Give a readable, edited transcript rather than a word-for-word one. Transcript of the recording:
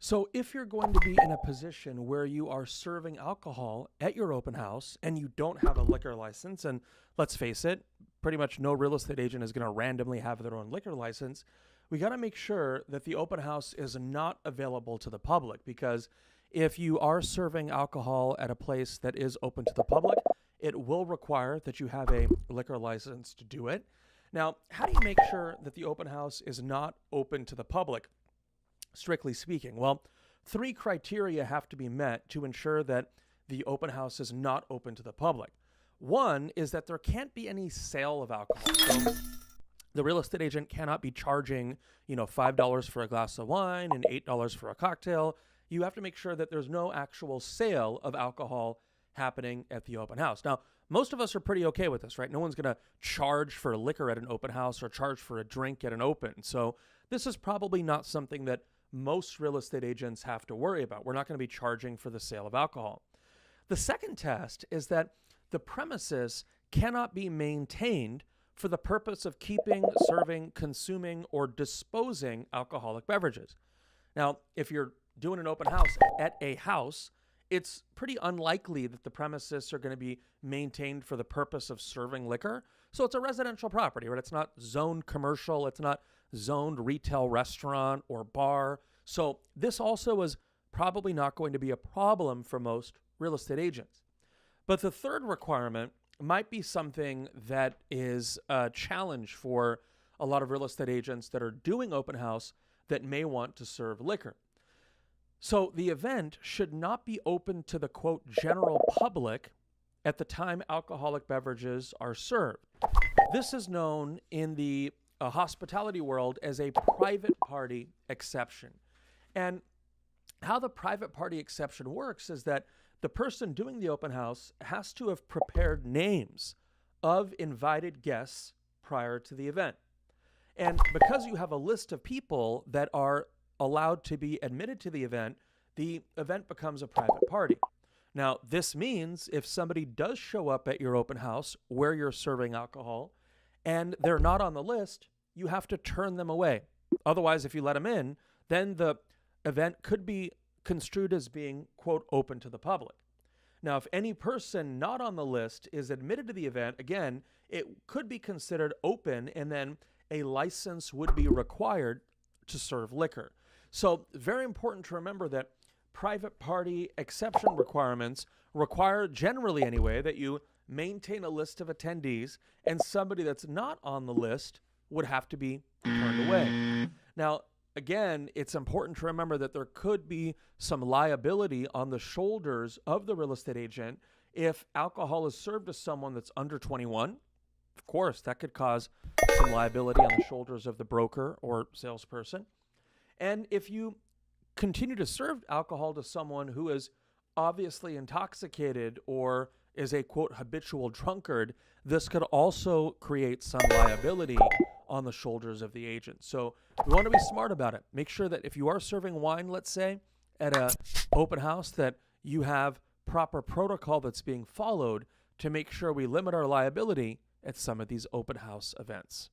So if you're going to be in a position where you are serving alcohol at your open house and you don't have a liquor license, and let's face it, pretty much no real estate agent is going to randomly have their own liquor license, we got to make sure that the open house is not available to the public, because if you are serving alcohol at a place that is open to the public, it will require that you have a liquor license to do it. Now, how do you make sure that the open house is not open to the public? Strictly speaking, well, three criteria have to be met to ensure that the open house is not open to the public. One is that there can't be any sale of alcohol. So the real estate agent cannot be charging, $5 for a glass of wine and $8 for a cocktail. You have to make sure that there's no actual sale of alcohol happening at the open house. Now, most of us are pretty okay with this, right? No one's going to charge for liquor at an open house or charge for a drink at an open. So this is probably not something that most real estate agents have to worry about. We're not going to be charging for the sale of alcohol. The second test is that the premises cannot be maintained for the purpose of keeping, serving, consuming, or disposing alcoholic beverages. Now, if you're doing an open house at a house, it's pretty unlikely that the premises are going to be maintained for the purpose of serving liquor. So it's a residential property, right? It's not zoned commercial. It's not zoned retail restaurant or bar. So this also is probably not going to be a problem for most real estate agents. But the third requirement might be something that is a challenge for a lot of real estate agents that are doing open house that may want to serve liquor. So the event should not be open to the, quote, general public at the time alcoholic beverages are served. This is known in the hospitality world as a private party exception. And how the private party exception works is that the person doing the open house has to have prepared names of invited guests prior to the event. And because you have a list of people that are allowed to be admitted to the event becomes a private party. Now, this means if somebody does show up at your open house where you're serving alcohol and they're not on the list, you have to turn them away. Otherwise, if you let them in, then the event could be construed as being, quote, open to the public. Now, if any person not on the list is admitted to the event, again, it could be considered open, and then a license would be required to serve liquor. So very important to remember that private party exception requirements require, generally anyway, that you maintain a list of attendees, and somebody that's not on the list would have to be turned away. Now, again, it's important to remember that there could be some liability on the shoulders of the real estate agent if alcohol is served to someone that's under 21. Of course, that could cause some liability on the shoulders of the broker or salesperson. And if you continue to serve alcohol to someone who is obviously intoxicated or is a, quote, habitual drunkard, this could also create some liability on the shoulders of the agent. So we want to be smart about it. Make sure that if you are serving wine, let's say, at an open house, that you have proper protocol that's being followed to make sure we limit our liability at some of these open house events.